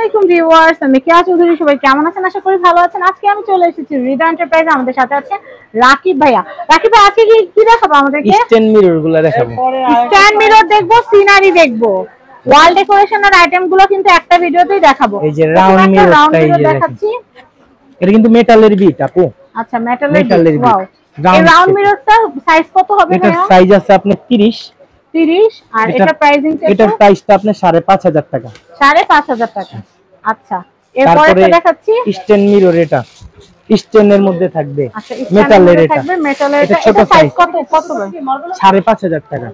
আলাইকুম ভিউয়ার্স, আমি কেয়া চৌধুরী। সবাই কেমন আছেন? আশা করি ভালো আছেন। আজকে আমি চলে এসেছি হৃদয় এন্টারপ্রাইজে। আমাদের সাথে আছে রাকিব ভাইয়া। রাকিব ভাই, আজকে কি দেখাবো আমাদেরকে? স্ট্যান্ড মিরর গুলো দেখাবো। স্ট্যান্ড মিরর দেখবো, সিনারি দেখবো, ওয়াল ডেকোরেশনের আইটেম গুলো কিন্তু একটা ভিডিওতেই দেখাবো। এই যে রাউন্ড মিরর দেখাচ্ছি। এটা কিন্তু মেটালের বিট আপু। আচ্ছা, মেটালের বিট। ওয়াও, এই রাউন্ড মিররটা সাইজ কত হবে ভাইয়া? এটা সাইজ আছে আপনার 30। আর এটা প্রাইসিং কত? এটার প্রাইসটা আপনার 5,500 টাকা। 5,500 টাকা। আচ্ছা, এরপর এটা দেখাচ্ছি স্ট্যান্ড মিরর। এটা স্ট্যান্ডের মধ্যে থাকবে, মেটালের। এটা থাকবে মেটালের। এটা সাইজ কত কত? 5,500 টাকা।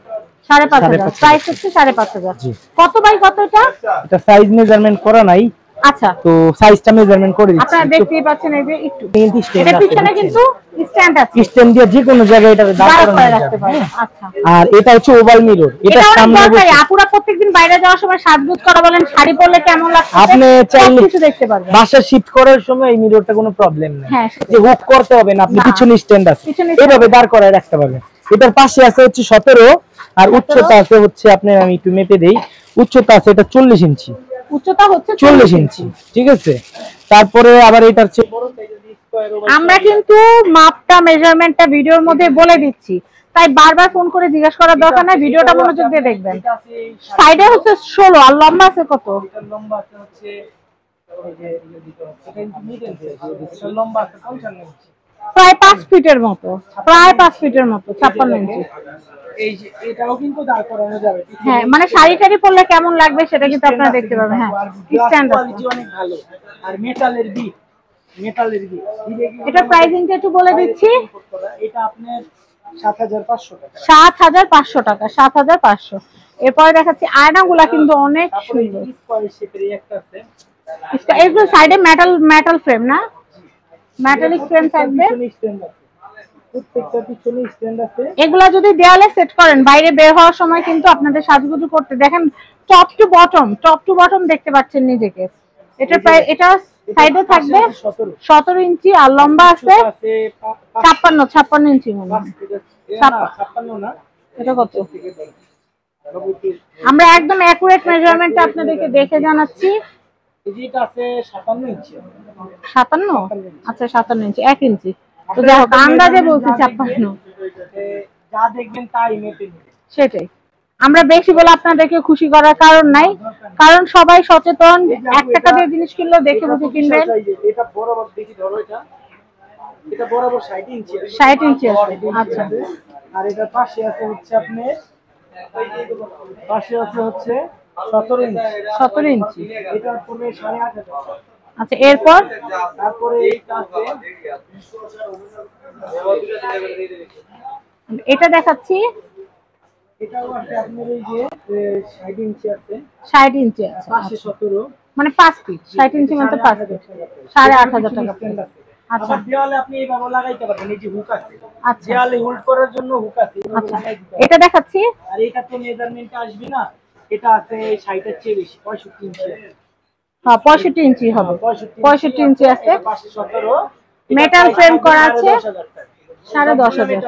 5,500 প্রাইস হচ্ছে 5,500। কত বাই কত এটা? এটা সাইজ মেজারমেন্ট করা নাই। আচ্ছা, তো সাইজটা মেজারমেন্ট করে দিচ্ছি। আপনারা দেখতেই পাচ্ছেন, এই যে একটু এটা পিছনে কিন্তু স্ট্যান্ড আছে। স্ট্যান্ড দিয়ে যে কোনো জায়গায় এটা দাঁড় করানো রাখতে পারবেন। আচ্ছা, আর এটা হচ্ছে ওভাল মিরর। এটা সামনে বসে আপুরা প্রত্যেকদিন বাইরে যাওয়ার সময় সাজগোজ করা বলেন, শাড়ি পরলে কেমন লাগছে আপনি চাইলে কিছু দেখতে পারবেন। বাসা শিফট করার সময় এই মিররটা কোনো প্রবলেম নেই। যে হুক করতে হবে না, আপনি পিছনে স্ট্যান্ড আছে এভাবে দাঁড় করায় রাখতে পারবেন। এটার পাশে আছে হচ্ছে 17 আর উচ্চতা আছে হচ্ছে আপনি, আমি একটু মেপে দেই, উচ্চতা আছে এটা 40 ইঞ্চি। উচ্চতা হচ্ছে 40 ইঞ্চি, ঠিক আছে। তারপরে আবার এটার চেয়ে বড় সাইজের স্কয়ার ওভাল। আমরা কিন্তু মাপটা মেজারমেন্টটা ভিডিওর মধ্যে বলে দিচ্ছি, তাই বারবার ফোন করে জিজ্ঞাসা করার দরকার নাই। ভিডিওটা মনোযোগ দিয়ে দেখবেন। সাইডে হচ্ছে 16 আর লম্বা আছে কত? এটা লম্বা আছে হচ্ছে এই যে দিতে হচ্ছে, এটা কিন্তু মিডল দিয়ে এটা লম্বা আছে 55 ইঞ্চি। প্রায় 5 ফিটের মতো, প্রায় 5 ফিটের মতো, 56 ইঞ্চি। এই যে এটাও কিন্তু দাঁড় করানো যাবে। হ্যাঁ, মানে শাড়ি টাড়ি পরলে কেমন লাগবে সেটা কিন্তু আপনারা দেখতে পাবেন। হ্যাঁ, স্ট্যান্ড কোয়ালিটি অনেক ভালো। আর মেটালের বিট, মেটালের বিট। এটা প্রাইসিংটা একটু বলে দিচ্ছি। এটা আপনার 7,500 টাকা। 7,500 টাকা, 7,500। এরপরে দেখাচ্ছি আয়নাগুলা কিন্তু অনেক সুন্দর। স্কয়ার শেপের একটা আছে। এগুলো সাইডে মেটাল ফ্রেম না, মেটালিক ফ্রেম থাকবে। প্রত্যেকটা পিছনে স্ট্যান্ড আছে। এগুলা যদি দেয়ালে সেট করেন বাইরে বের হওয়ার সময় কিন্তু আপনাদের সাজগুজু করতে দেখেন টপ টু বটম দেখতে পাচ্ছেন নিজেকে। এটা প্রায় এটা সাইডে থাকবে 17 ইঞ্চি আর লম্বা আছে 56 ইঞ্চি মনে হয়। 56 না, এটা কত? আমরা একদম অ্যাকুরেট মেজারমেন্টটা আপনাদেরকে দেখে জানাচ্ছি। এটা আছে 57 ইঞ্চি। 57? আচ্ছা, 57 ইঞ্চি, 1 ইঞ্চি। তো যাই হোক, আন্দাজে বলছি 56। যা দেখবেন তাই মেপে নেবেন। সেটাই, আমরা বেশি বলে আপনাদেরকে খুশি করার কারণ নাই, কারণ সবাই সচেতন। 1 টাকা দিয়ে জিনিস কিনলেও দেখে বুঝে কিনবেন। এটা বরাবর দেখি, ধরো এটা বরাবর 60 ইঞ্চি। 60 ইঞ্চি আছে। আচ্ছা, আর এটা পাশে আছে হচ্ছে আপনি, পাশে আছে হচ্ছে 17 ইঞ্চি। 17 ইঞ্চি। এটা পড়বে 8,500। আচ্ছা, এরপর তারপরে এইটা আছে, এটা দেখাচ্ছি। এটাও আছে আপনার এই যে 60 ইঞ্চি আছে। 60 ইঞ্চি আছে, পাশে 17, মানে 5 ফিট। 60 ইঞ্চি মানে 5 ফিট, 8,500 টাকা। আচ্ছা, দেওয়ালে আপনি এইভাবে লাগাইতে পারবেন, এই যে হুক আছে। আচ্ছা, দেওয়ালে হোল্ড করার জন্য হুক আছে। আচ্ছা, এটা দেখাচ্ছি। আর এটা তো মেজারমেন্ট আসবে না, এটা আছে 60 এর চেয়ে বেশি, 65 ইঞ্চি। হ্যাঁ, 65 ইঞ্চি হবে। 65 ইঞ্চি আছে। পাশে 17, মেটাল ফ্রেম করা আছে 10,500।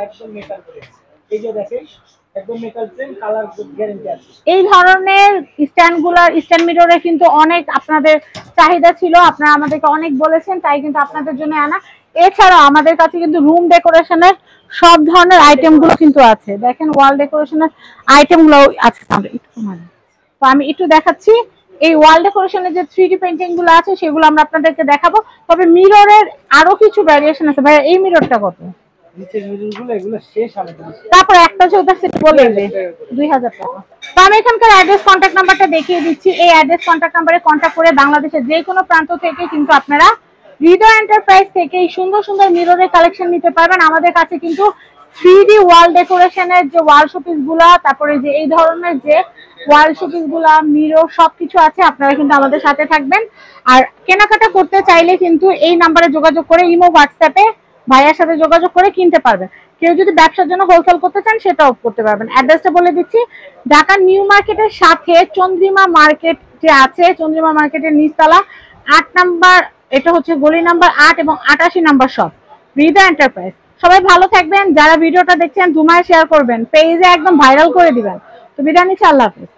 একদম মেটাল ফ্রেম। এই যে দেখেন, একদম মেটাল ফ্রেম, কালার গ্যারান্টি আছে। এই ধরনের স্ট্যান্ড মিররে কিন্তু অনেক আপনাদের চাহিদা ছিল, আপনারা আমাদেরকে অনেক বলেছেন, তাই কিন্তু আপনাদের জন্য আনা। এছাড়াও আমাদের কাছে কিন্তু রুম ডেকোরেশনের সব ধরনের আইটেমগুলো কিন্তু আছে। দেখেন, ওয়াল ডেকোরেশনের আইটেমগুলো আছে। তো আমি একটু দেখাচ্ছি। এই ওয়াল ডেকোরেশনের যে 3D পেইন্টিং গুলো আছে সেগুলো আমরা আপনাদেরকে দেখাবো। তবে মিররের আরো কিছু ভ্যারিয়েশন আছে। ভাই, এই মিররটা কত? নিচের মিররগুলো এগুলো শেষ আমি দিচ্ছি। তারপর একটা চৌধুরী সেট বলে দিবে 2,000 টাকা। তো আমি এখানকার অ্যাড্রেস কন্ট্যাক্ট নাম্বারটা দেখিয়ে দিচ্ছি। এই অ্যাড্রেস কন্ট্যাক্ট নাম্বারে কন্ট্যাক্ট করে বাংলাদেশের যে কোনো প্রান্ত থেকে কিন্তু আপনারা হৃদয় এন্টারপ্রাইজ থেকে এই সুন্দর সুন্দর মিররের কালেকশন নিতে পারবেন। আমাদের কাছে কিন্তু 3D ওয়াল ডেকোরেশনের যে ওয়াল শোপিস গুলা, তারপরে যে এই ধরনের যে ওয়াল শোপিস গুলা, মিরর সবকিছু আছে। আপনারা কিন্তু আমাদের সাথে থাকবেন। আর কেনাকাটা করতে চাইলে কিন্তু এই নাম্বারে যোগাযোগ করে ইমো হোয়াটসঅ্যাপে ভাইয়ার সাথে যোগাযোগ করে কিনতে পারবেন। কেউ যদি ব্যবসার জন্য হোলসেল করতে চান সেটাও করতে পারবেন। অ্যাড্রেসটা বলে দিচ্ছি, ঢাকা নিউ মার্কেটের সাথে চন্দ্রিমা মার্কেট যে আছে, চন্দ্রিমা মার্কেটের নিচতলা 8 নাম্বার, এটা হচ্ছে গলি নাম্বার 8 এবং 88 নাম্বার শপ, হৃদয় এন্টারপ্রাইজ। সবাই ভালো থাকবেন। যারা ভিডিওটা দেখছেন ধুমায় শেয়ার করবেন, পেজে একদম ভাইরাল করে দিবেন। তো বিদায় নিচ্ছি, আল্লাহ হাফেজ।